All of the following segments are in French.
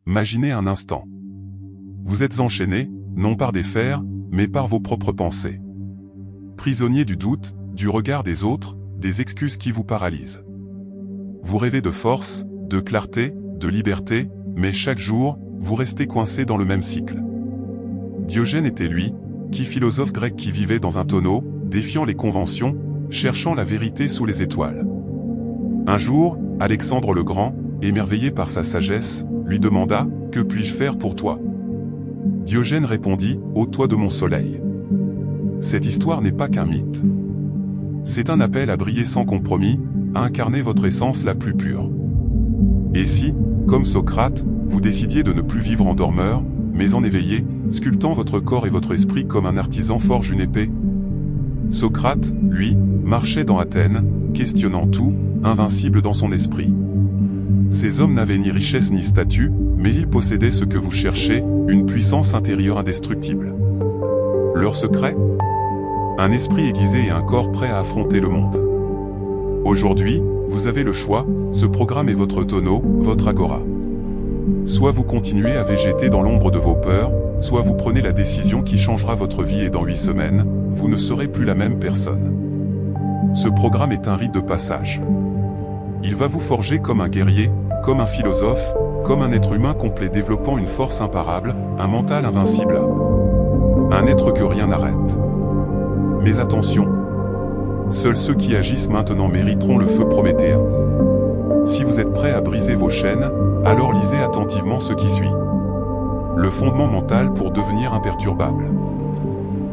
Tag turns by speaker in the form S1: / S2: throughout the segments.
S1: imaginez un instant. Vous êtes enchaîné, non par des fers, mais par vos propres pensées. Prisonnier du doute, du regard des autres, des excuses qui vous paralysent. Vous rêvez de force, de clarté, de liberté, mais chaque jour, vous restez coincé dans le même cycle. Diogène était lui, philosophe grec qui vivait dans un tonneau, défiant les conventions, cherchant la vérité sous les étoiles. Un jour, Alexandre le Grand, émerveillé par sa sagesse, lui demanda « Que puis-je faire pour toi ?» Diogène répondit « Ô toi de mon soleil !» Cette histoire n'est pas qu'un mythe. C'est un appel à briller sans compromis, à incarner votre essence la plus pure. Et si, comme Socrate, vous décidiez de ne plus vivre en dormeur, mais en éveillé, sculptant votre corps et votre esprit comme un artisan forge une épée? Socrate, lui, marchait dans Athènes, questionnant tout, invincible dans son esprit. Ces hommes n'avaient ni richesse ni statut, mais ils possédaient ce que vous cherchez, une puissance intérieure indestructible. Leur secret? Un esprit aiguisé et un corps prêt à affronter le monde. Aujourd'hui, vous avez le choix, ce programme est votre tonneau, votre agora. Soit vous continuez à végéter dans l'ombre de vos peurs, soit vous prenez la décision qui changera votre vie et dans 8 semaines, vous ne serez plus la même personne. Ce programme est un rite de passage. Il va vous forger comme un guerrier, comme un philosophe, comme un être humain complet développant une force imparable, un mental invincible. Un être que rien n'arrête. Mais attention, seuls ceux qui agissent maintenant mériteront le feu prométhéen. Si vous êtes prêt à briser vos chaînes, alors lisez attentivement ce qui suit. Le fondement mental pour devenir imperturbable.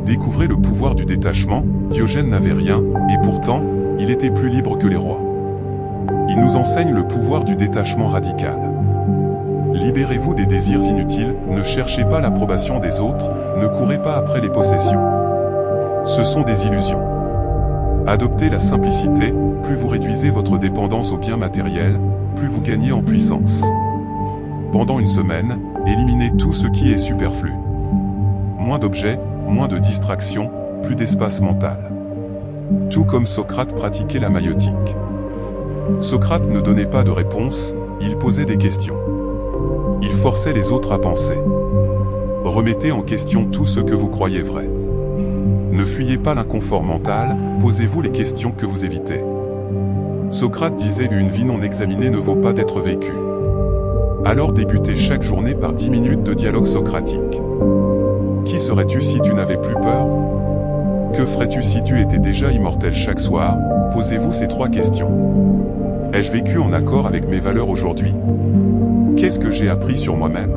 S1: Découvrez le pouvoir du détachement. Diogène n'avait rien, et pourtant, il était plus libre que les rois. Il nous enseigne le pouvoir du détachement radical. Libérez-vous des désirs inutiles, ne cherchez pas l'approbation des autres, ne courez pas après les possessions. Ce sont des illusions. Adoptez la simplicité, plus vous réduisez votre dépendance aux biens matériels, plus vous gagnez en puissance. Pendant une semaine, éliminez tout ce qui est superflu. Moins d'objets, moins de distractions, plus d'espace mental. Tout comme Socrate pratiquait la maïotique. Socrate ne donnait pas de réponse, il posait des questions. Il forçait les autres à penser. Remettez en question tout ce que vous croyez vrai. Ne fuyez pas l'inconfort mental, posez-vous les questions que vous évitez. Socrate disait qu'une vie non examinée ne vaut pas d'être vécue. Alors débutez chaque journée par 10 minutes de dialogue socratique. Qui serais-tu si tu n'avais plus peur? Que ferais-tu si tu étais déjà immortel? Chaque soir, posez-vous ces 3 questions. Ai-je vécu en accord avec mes valeurs aujourd'hui? Qu'est-ce que j'ai appris sur moi-même?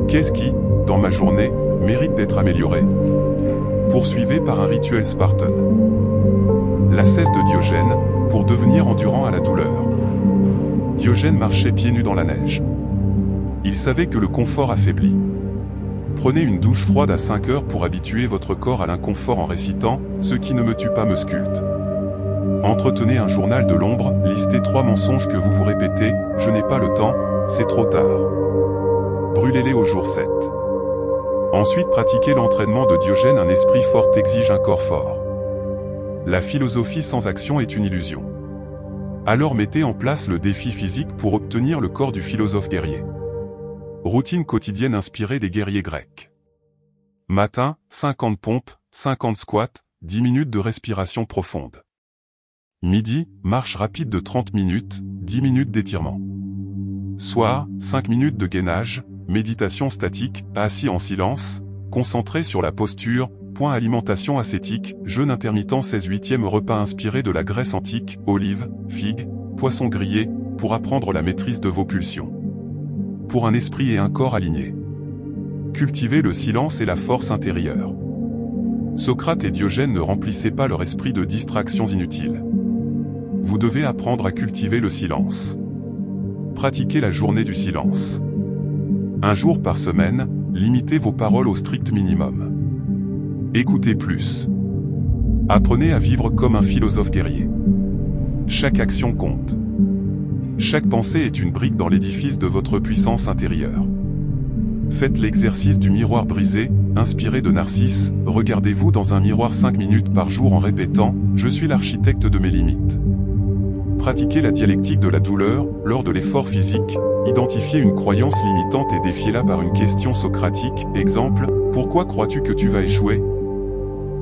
S1: Qu'est-ce qui, dans ma journée, mérite d'être amélioré? Poursuivez par un rituel spartan. L'ascèse de Diogène, pour devenir endurant à la douleur. Diogène marchait pieds nus dans la neige. Il savait que le confort affaiblit. Prenez une douche froide à 5 heures pour habituer votre corps à l'inconfort en récitant « Ce qui ne me tue pas me sculpte ». Entretenez un journal de l'ombre, listez 3 mensonges que vous vous répétez « Je n'ai pas le temps, c'est trop tard ». Brûlez-les au jour 7. Ensuite pratiquez l'entraînement de Diogène. Un esprit fort exige un corps fort. La philosophie sans action est une illusion. Alors mettez en place le défi physique pour obtenir le corps du philosophe guerrier. Routine quotidienne inspirée des guerriers grecs. Matin, 50 pompes, 50 squats, 10 minutes de respiration profonde. Midi, marche rapide de 30 minutes, 10 minutes d'étirement. Soir, 5 minutes de gainage, méditation statique, assis en silence, concentré sur la posture, point alimentation ascétique, jeûne intermittent 16/8e repas inspiré de la Grèce antique, olives, figues, poissons grillés, pour apprendre la maîtrise de vos pulsions. Pour un esprit et un corps alignés. Cultivez le silence et la force intérieure. Socrate et Diogène ne remplissaient pas leur esprit de distractions inutiles. Vous devez apprendre à cultiver le silence. Pratiquez la journée du silence. Un jour par semaine, limitez vos paroles au strict minimum. Écoutez plus. Apprenez à vivre comme un philosophe guerrier. Chaque action compte. Chaque pensée est une brique dans l'édifice de votre puissance intérieure. Faites l'exercice du miroir brisé, inspiré de Narcisse, regardez-vous dans un miroir 5 minutes par jour en répétant « Je suis l'architecte de mes limites ». Pratiquez la dialectique de la douleur lors de l'effort physique. Identifiez une croyance limitante et défiez-la par une question socratique. Exemple, pourquoi crois-tu que tu vas échouer?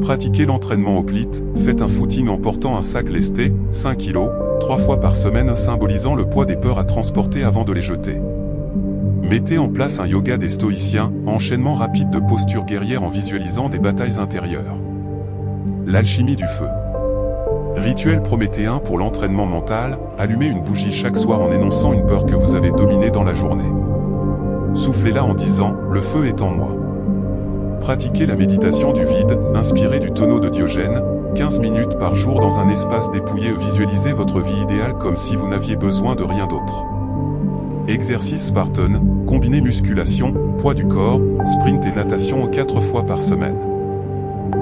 S1: Pratiquez l'entraînement hoplite. Faites un footing en portant un sac lesté, 5 kg, 3 fois par semaine, symbolisant le poids des peurs à transporter avant de les jeter. Mettez en place un yoga des stoïciens, enchaînement rapide de postures guerrières en visualisant des batailles intérieures. L'alchimie du feu. Rituel prométhéen pour l'entraînement mental, allumez une bougie chaque soir en énonçant une peur que vous avez dominée dans la journée. Soufflez-la en disant « Le feu est en moi ». Pratiquez la méditation du vide, inspirée du tonneau de Diogène, 15 minutes par jour dans un espace dépouillé. Visualisez votre vie idéale comme si vous n'aviez besoin de rien d'autre. Exercice Spartan, combinez musculation, poids du corps, sprint et natation 4 fois par semaine.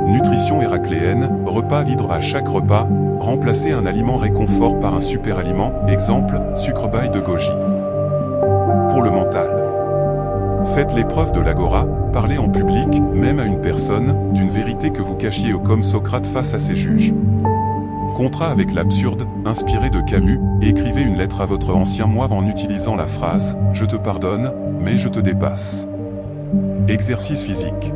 S1: Nutrition héracléenne, repas vide à chaque repas, remplacez un aliment réconfort par un super aliment, exemple, sucre bail de goji. Pour le mental. Faites l'épreuve de l'agora, parlez en public, même à une personne, d'une vérité que vous cachiez comme Socrate face à ses juges. Contrat avec l'absurde, inspiré de Camus, écrivez une lettre à votre ancien moi en utilisant la phrase « Je te pardonne, mais je te dépasse ». Exercice physique.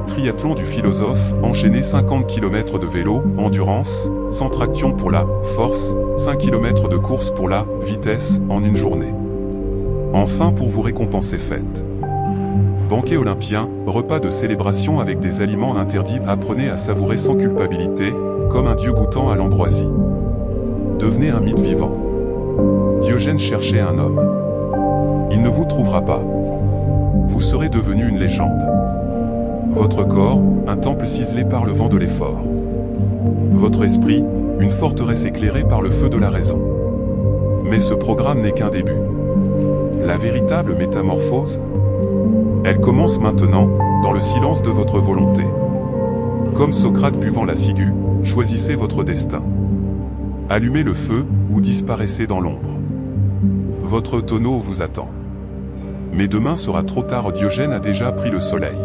S1: Triathlon du philosophe, enchaînez 50 km de vélo, endurance, sans traction pour la force, 5 km de course pour la vitesse, en une journée. Enfin, pour vous récompenser, faites banquet olympien, repas de célébration avec des aliments interdits, apprenez à savourer sans culpabilité, comme un dieu goûtant à l'ambroisie. Devenez un mythe vivant. Diogène cherchait un homme. Il ne vous trouvera pas. Vous serez devenu une légende. Votre corps, un temple ciselé par le vent de l'effort. Votre esprit, une forteresse éclairée par le feu de la raison. Mais ce programme n'est qu'un début. La véritable métamorphose, elle commence maintenant, dans le silence de votre volonté. Comme Socrate buvant la ciguë, choisissez votre destin. Allumez le feu, ou disparaissez dans l'ombre. Votre tonneau vous attend. Mais demain sera trop tard, Diogène a déjà pris le soleil.